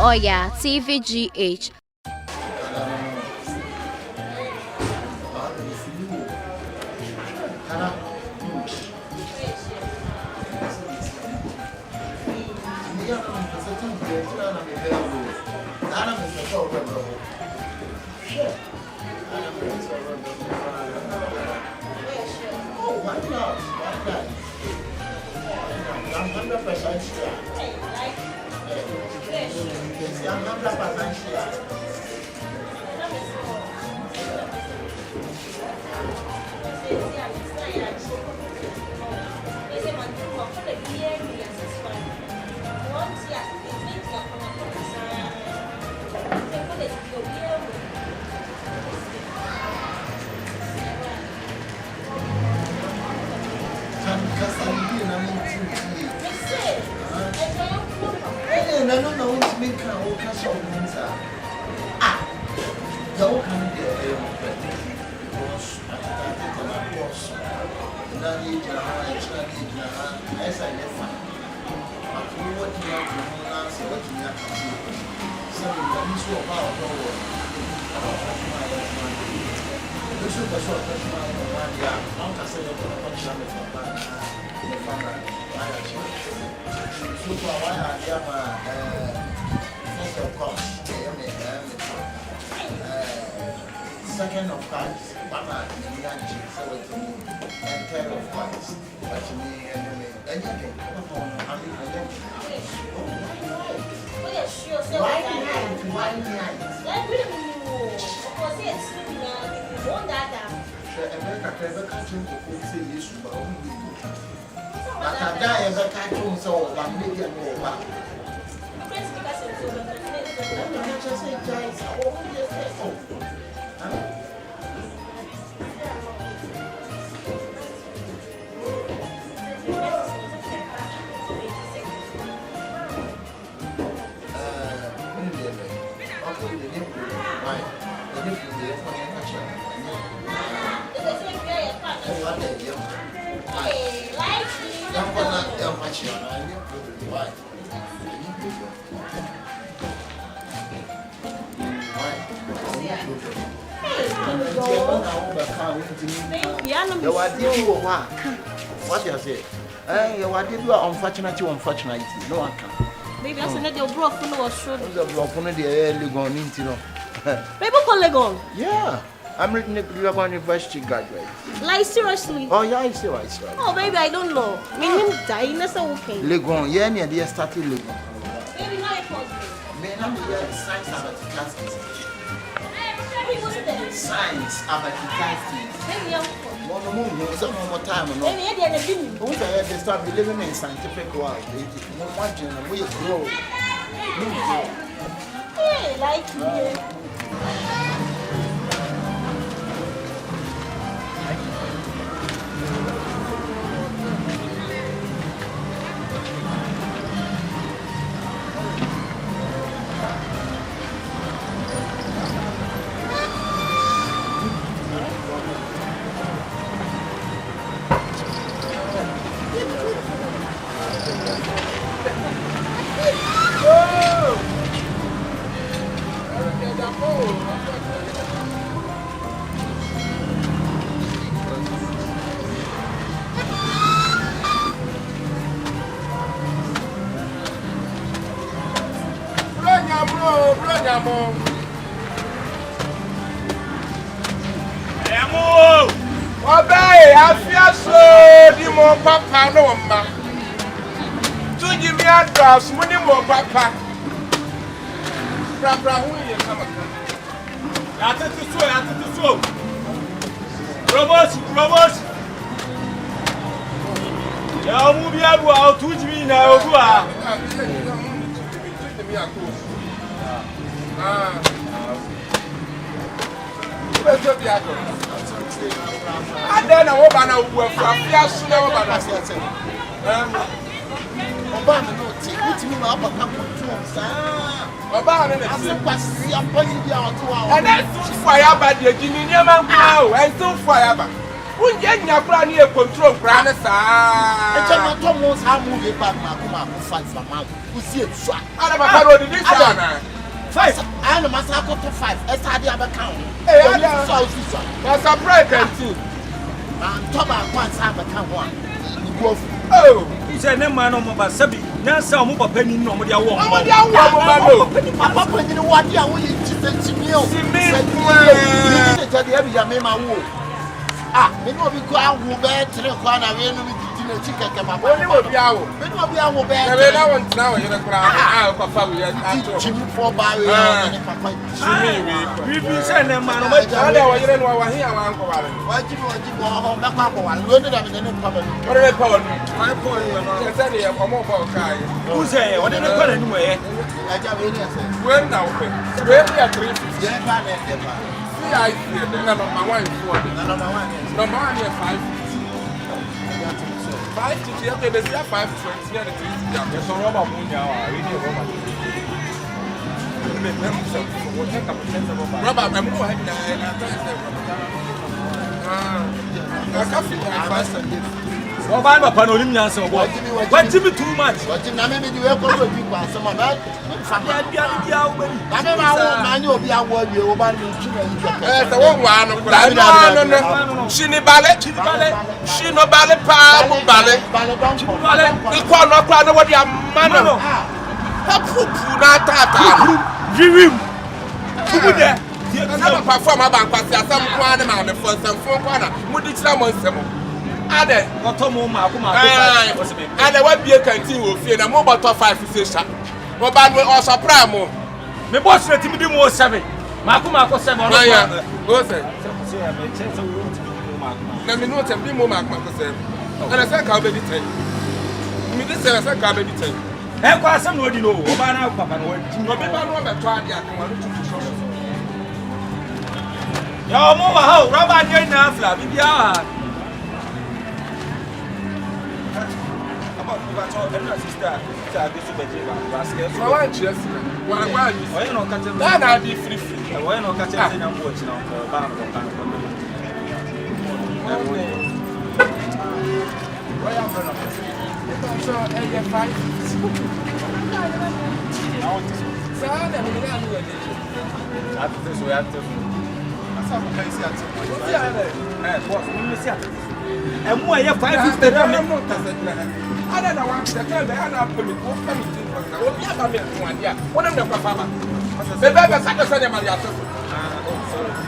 Oyaa, TVGH. Second of cards, Mama, and third of cards. But me and anything. What you say? What did you unfortunately? No one can. Maybe I said your bro full was sure. The bro from the Legon into no. Maybe call Legon. Yeah. I'm reading the Legon University graduate. Like seriously? Oh yeah, I see right. Oh baby, I don't know. Meaning dying is okay. Legon, yeah, near the starting Legon. Maybe not a problem. May not be science about the classes. Science about the classes. Maybe I'm some more time. We start living in scientific world. We grow. Hey, like me. Obey, I feel so the more papa no ma. To give me a dress, money more papa. Bra who you come. Ati so. Robot. Ya mu bi agu out to me na ogu a. And then I hope I know who are from Yasuo. Obama no take with me up a couple of times. Obama and then fire by the Guinean man now, and so fire back. Unya brand here control brand sa. E chama Thomas how move back makuma ku fight for man. Ku see it so. Ana ba road this one. 5 ana masako to 5. Esa dey abaka. Eh, ana so. Na surprise can too. And Toba once abaka one. Oh, you say no man on my sabi. Now some of penny no more. Papa penny what dia we to me. Ah, me no be go awu be 3 kwa na we no be dina chika ke papa. only will be awo. Me no be awu be. Na we na want now you kra. Ah, papa we ato. Chimi for ba we na papa. We be say no man on Ada wa yire no wa hia wa anko wale. Wajibi ho me kwa kwa wale. We no da me ne papa. Ore be power no. My power no. You say dey come on for kai. who say what dey call anymore eh? Aja we ni ase. We na we. We be a 350. Je ba na de ba. I see na number 1 is what. Na number 1 is. Number 1 is 5. 5 to 3 okay, they 520 and 3 yeah. Yes, rubber moon ya wa. We dey rubber. Rubber, I'm going ahead and I can't feel like Oba na papa no nim nyanse obo. What me too much. What na me di we ko do bi kwa so ma ba. Bia bia wo bani. Na me ma wo ma ni obi awo wie wo ba ni tuna yi keke. so one wa no kura. No. She ni bale. She no bale pa mo bale. Bale Ni kwa no kura no wodi amano. Ha pupu na tata. Vivim. Kubu de. Some perform about kwasi asam kwa na ma me for some for kwa na. Mo di tira mo nsemo. Ade. Otomo ma akuma ko. Ade wa bie canteen wo fie na mo bottle 5 sesha. Mo ba no o surprise mo. me boss rate me di mo 7. Ma akuma ko 7 ono. Ya. Go say. Say me chance we want to be mo akuma. Na me no tem bi mo ma akuma ko say. Na say ka be di ten. Me di say ka be di ten. E kwa asem no di no. Oba na papa no wadi. No be ba no be to ade akuma no tutu so. Ya mo wa ho, rubber dey na afla bibia. Sister, So why just why you no catch that na be free. why no catch say na watch now for ban for kan. Why am I not? So I 5. So na me na no dey. After so we have to. Asa mo kai si ati. Boss, we see at. E mo ye 550 na Ada na one the time ana pemi ko pemi tin ko na obi aba me no ade a wonam na papa ba be sa ka na maria to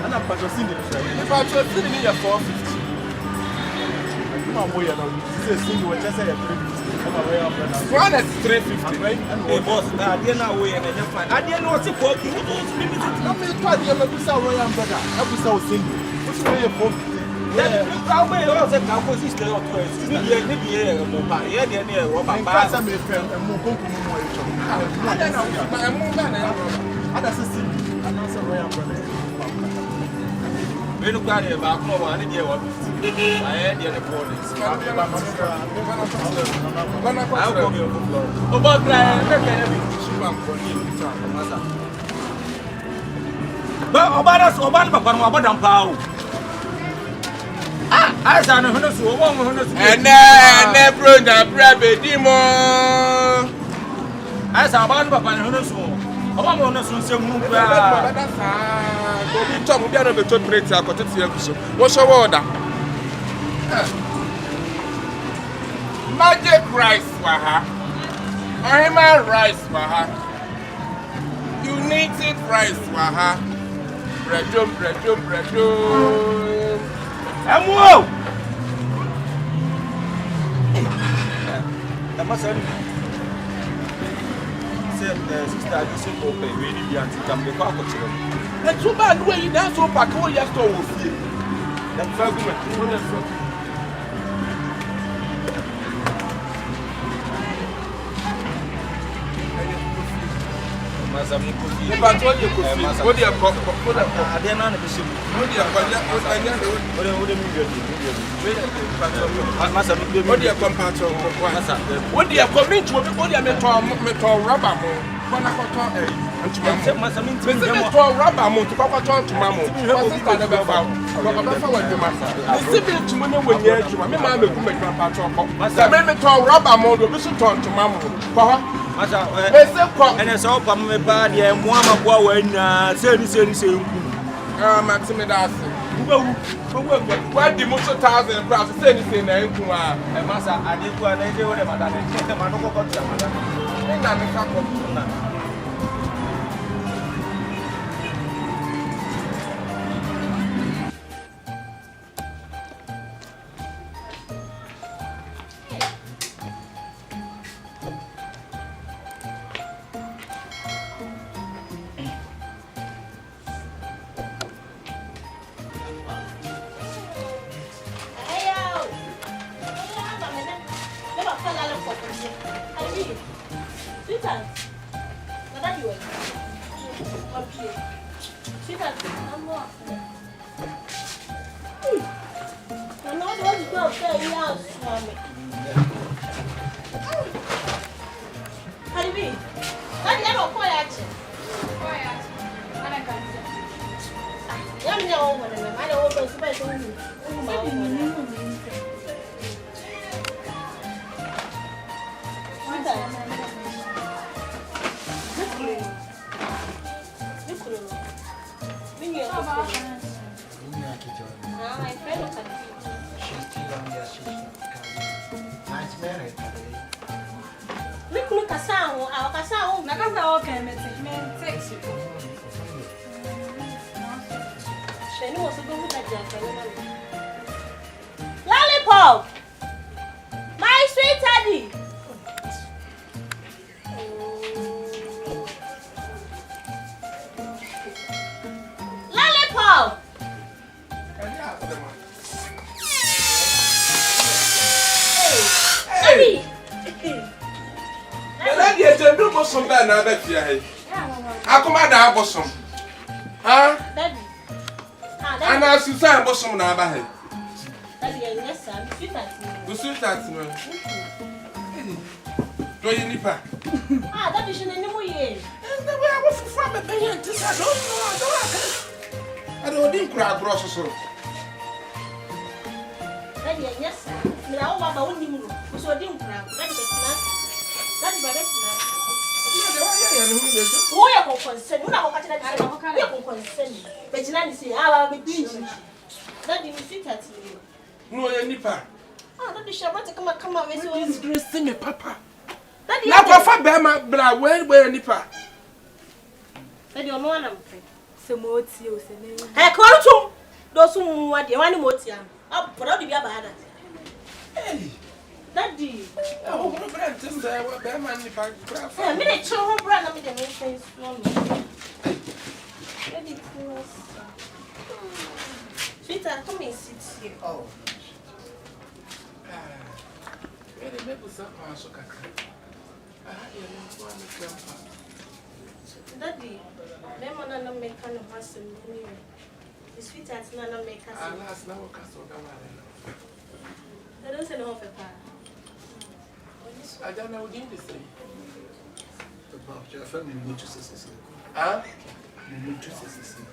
Ana patrocin de so. if I to tin ni ya 450 Ma mo ya na we say we just say 350. Come away up now. one is 350 right hey boss, ade na we na je fine. Ade na o ti po ki o ti mi ti. Na me to ade ma bisa royal brother. Na bisa o sing. What you wey 450? Yeah, I wey o say ka ko sister o to e. Ni bi mo ba. Ye de na e ro ba ba. Sa me fe mo konku mo e cho. ada na ma mu ba na Ada sisi. Ana say royal brother. We no ka de ba ko wa ni de wa. Aye de ne po ni. I will come here for floor. O ba bra e ke ke bi. Suba ko ni ta masa Ba oba na papa no abodam pa o. I say no hono so o mo hono so. ene bro na bra be di mo I say oba na papa no hono so. Oba mo hono so nsem hu bra. Bada sa go bi tom bia no be to trade akote tie aguso wo so wo da magic rice wa ha Oriental rice wa ha united rice wa ha breadum Emu! Masari. Say sister this so open we ni bi anti kam be kwa ko chiro. na too bad way na so pack wo yes to wo fie That fragment. Mazami ko fi. but what you could feel what you ko Ade na na be shimu. what you ko anya Ode mi bi Mazami bi what you compare to what you comment what you me to rubber mo When I got on Masa to rubber moon to Papa John to Mamma. Sister never found. But I'm not what you must. The civil to money when you're to my mamma, who make my patron. Masa me to rubber moon, we should turn to Mamma. Masa, and it's all come me bad, yeah, Mama Bowen, say. Maximidas. Why the most 1,000 crowds say anything? And Masa, I did what I did with them. I don't go to them. Lollipop! My sweet daddy! Lollipop! Hey! Some bad now that you I come out bosom. Huh? Daddy. And I see some bosom now by him. Daddy, yes, sir. You see that, man. Do you need back? Daddy, shouldn't know you. And the way I was from a penny, I don't think crowd gross so. Daddy, yes, sir. Now, what about you? So didn't crowd. Daddy, brother. Who are concerned? Who are concerned? But you say, I will be doing that. You sit at you. No, any pa. That is sure to come out with you. Dressing a papa. That is Papa Bama, but where any pa. That you know one of them. Some more tears. I call to those who want the one more time. I'll put out the bad. Hey. Daddy. Oh, what about this? What Bama if I grab? I mean, it's your brother. I mean, the main thing. Daddy, Peter, come and sit here. Oh. Daddy, them are not make kind of person anyway. His feet are not make us. Last now, I don't say no for I don't know what you say. Your family need to see. Huh? You need to see.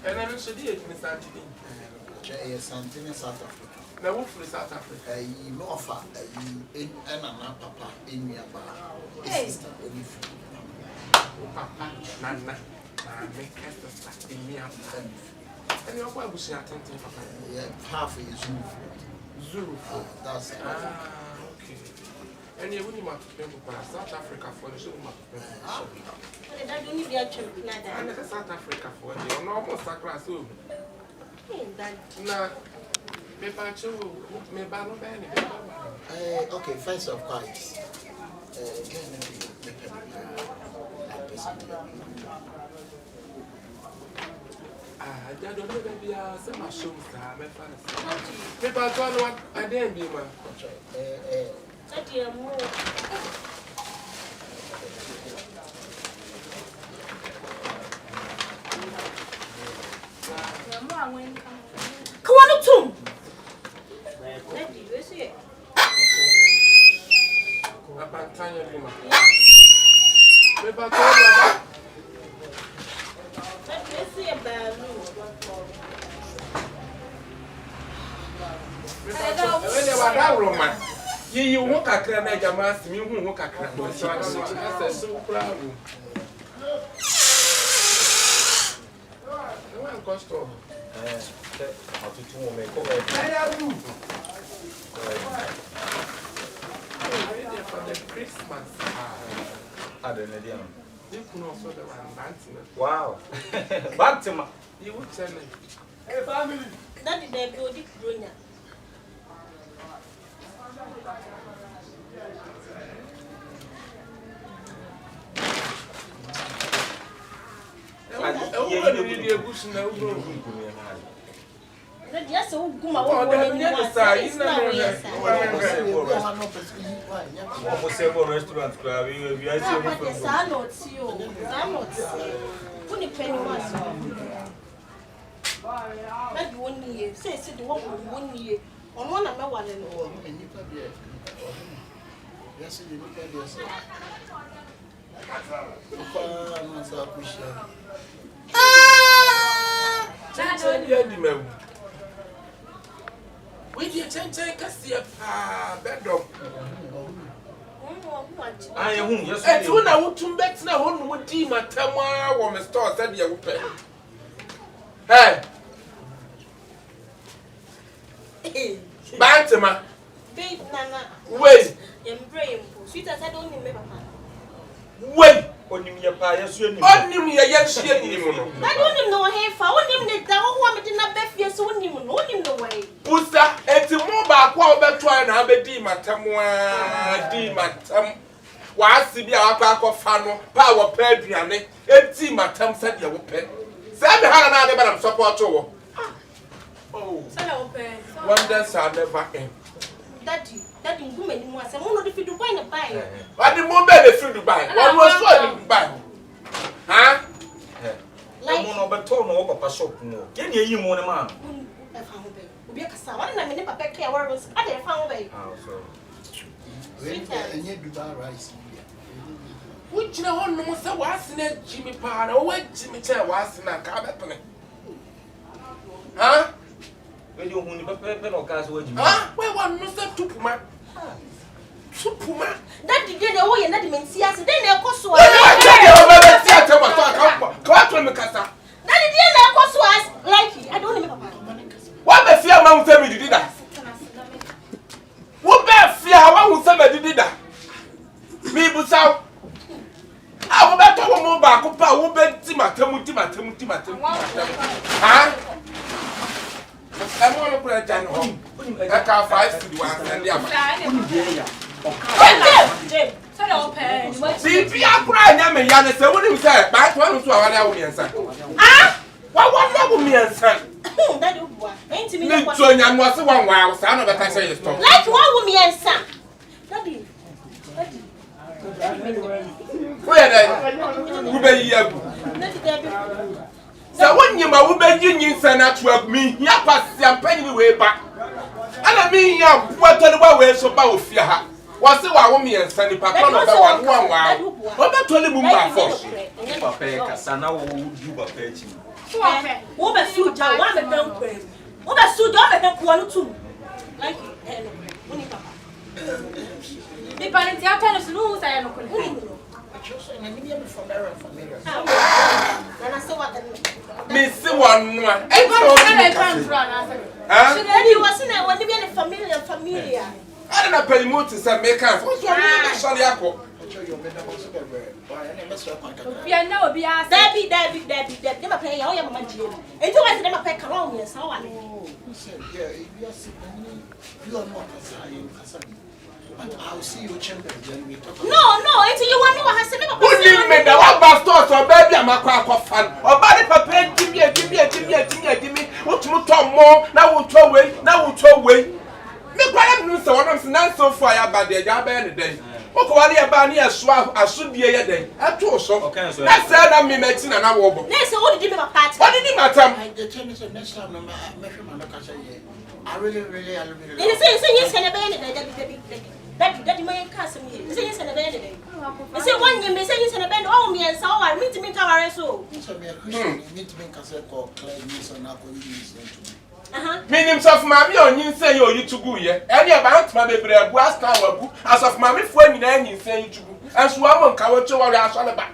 And I don't see it, Miss Anthony. Something in South Africa. Now, what for South Africa? You offer in papa in your bar. Sister, Papa, Nana, make us in me. And your boy was attending Papa. Yeah, half is Zuru. That's okay. And you wouldn't have to pay South Africa for the show. that don't be a trip. And South Africa for the almost a class. Now, okay, first of all, I don't know maybe some shows are my fans. People don't know what I didn't be, man. Come on, Tom. I'm You walk a cran, I am asking you who walk a cran. So I said, so proud. No one cost all. For the Christmas. Wow. Bantima. You would tell me. Hey, family. That is the body Brunia. Yes, so good. Almost several restaurants. We are maybe 1 year. Say the one 1 year. On one of my one and all. Yes, you look at yourself. We did take a step, bedroom. I am just and when I want to bet now, one would deem a Tamara or Mr. Store said you would pay. Hey, Bantima, Babe, Nana, wait, embrace, sweet as I don't remember. wait, on your pie, on me a young shit. I don't even know him for him the down one in a bed, yes, on him the way. Pusta, and to move back while they're trying to have a deem at Tamwa, deem at Tam. Why see the alcohol funnel, power pedriane, a team at Tam said you would pay. Send me how I'm support to. Oh, wonders are never end. Daddy, woman was a mono if you do buy a buy. But the moment they feel to buy, one was for to buy. Huh? Like one of a tone over a shop. Can you more than man? I found it. We are Cassava and I mean, Papa care where was I found it. And you do rice. Which no one knows was in a Jimmy Pan or when Jimmy Chair was in a cabin. Huh? When you only pepper or gas, what you Where one knows that to Puma? To Puma? That did the way and that means yes, then they'll cost so. I tell you, come to me, Cassa. That did the cost was like I don't remember. What the fear man tell me you did that? What bad fear? How would somebody did that? Me, but out. I will bet to one more back up. I will bet Timothy. Huh? I'm going to put a jan home. I can't fight to the one and the other. See, I cry, Yana, so what you say? Back one to our audience. Ah? What was me and son? That ain't to me. Young was the one while son of a say stop. Like one with me and son. Daddy. Where then? Who be you? So when you ma be yin say na to me, ya pass champagne way back. And I mean ya what the way so ba ofia ha. Was say wa wo me and sani pa kon be one wow. What be tole mu ba for? Papa Cassana will do Papa. What be suit down one be down kwem. What be suit down be kwanu too. Like money papa. The parents are telling us no say no kwem. Me see one no. Eh? Daddy wasn't there when you be in familia. I don't pay more to say make us. What's wrong with Shali Ako? Debbie. Never play all your mamma Jim. And you want to never pay around me, so I know. You are not but I'll see you chamber then we talk. No, until you want to have some. Who didn't make the one bastard or baby and my crack of fun? Or body papa, give me. What you talk more? Now we'll throw away. Me kwala no so wonom nan so for ya ba de ja ba ne den o ko wale ya ba ne aso bie ye den ato so na say na me meti na wo bo na say what did you make party what did you matam I the tell you next time no me hwe man ka say I really you say yes na be ne that man ka say me say yes na be ne den you say one year me say yes na be ne o me ensa o wa me ka ware so so me Christian me ka say ko clear me so na ko use Minim of mammy on you say you to go ye. Any about my baby, a brass tower, as of mammy for any saying to go. And swam on cover to what I saw about.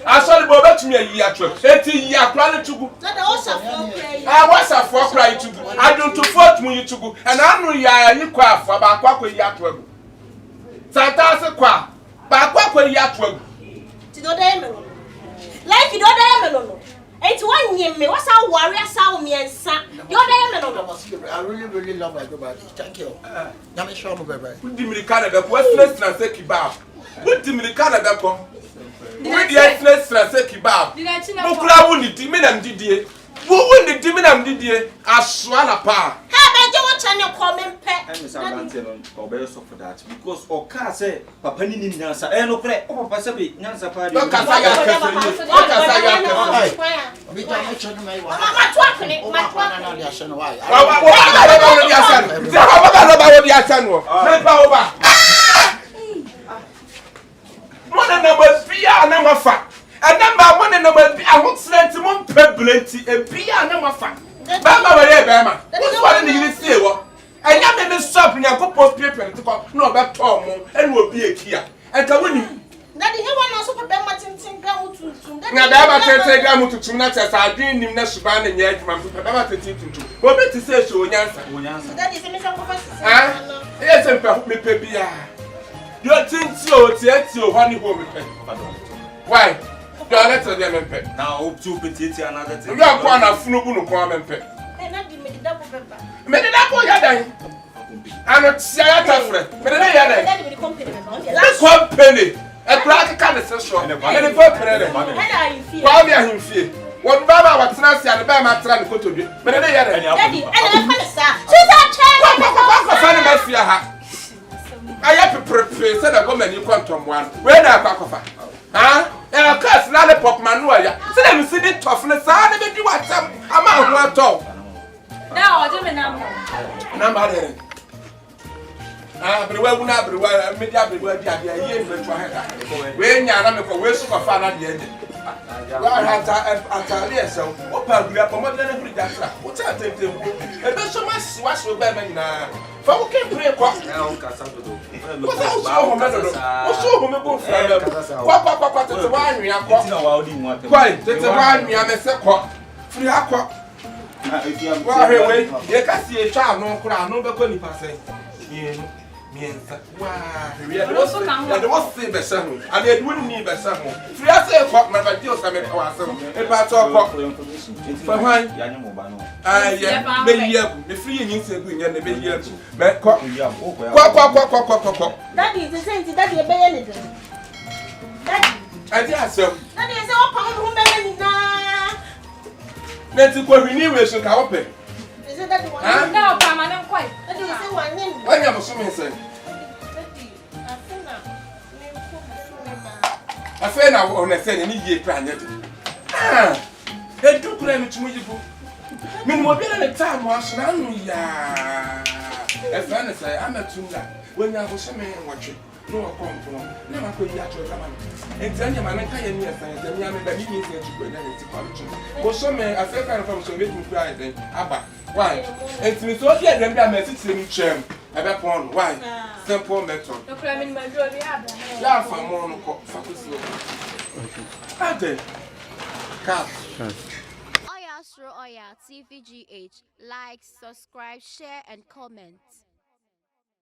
I saw the boat to me a year to 80 year planning to go. I was a for cry to go. I don't to fought me to go. And I know you quaff about Quack Yat. Santa Qua, but Quack Yat. Like you don't. It's 1 year, me. What's our warrior sound me and son? You're there, I really love everybody. Thank you. Let me show you, baby. Put the Canada, Western Kebab. Put the Canada come. With the Western Kebab. Mukla won the demon and Didier. Who won the demon and Didier? I swan a pa. How about you channel comment pet? I'm Mr. Obey for that because Oka say Papa Nasa and Opre or Pasabi Nansa Party. Don't cast and number 1 and number I won't send to one plenty a beer number 5. Bama, Bama. Who's one in the see what? And you may stop in your post paper to call no back Tom and will be a kia. And to win. Daddy, you want also to Martin Gamu to now, Bama to tonight as I didn't even Nasuban and yet, my Bama to teach you. What better say so, Yansa? That is a misunderstanding. Yes, and perhaps me pay. You think so, Tietio, honey, home. Why? You are not a demon pet. Now, 2 petite another thing. You are one of Funubu Quamen pet. And I did make double pepper. Made it up for Yadan. I'm not saying friend. But I will company. That's 1 penny. A black kind of session. And a penny. Why are you fear? What Baba was not saying about my trying to go to you. But I had Daddy, and I have to prepare said a woman you come from one. Where are Pacofa? Huh? And of course, lollipop manuia. So let me see the toughness. I never do what I'm out to talk. now I don't know. Number but where would not be where I made up the word the year in the when you're for waste of fun at the end. So, what part we are from what then that's what's that? And there's so much wash with them now. For we can pray what now, Cassandro. What's so homable for what the wine we are quite the wine we are a second. Free aqua. If you are away, you can see a child no crown, no becoming passing. Wow, there was the best and they wouldn't need the summer. Free as a fuck, my deal, some about talk for why I may the free and you say, we and the baby. That is the same that you're baying. I guess so. That is all power. Let's go renew some cowpay. Is it that one? No, permanent quite. That is the one name. When you have assuming, say, I feel now on a thing any year plan. They do claim to me. Meanwhile, the time was now. As I say, I'm a tuna. When I was a man watching, no account from never could yet to come. And then your man can hear things and you have been eating to go down to college. For some men, I feel from some making cry then. Abba, why? It's me so dear than that message in Chem. About one, why? Simple method. No claiming my jewelry. Yeah, for more focus. Okay. Cut. Oyaa, Suro, Oyaa, Tvgh. Like, subscribe, share, and comment.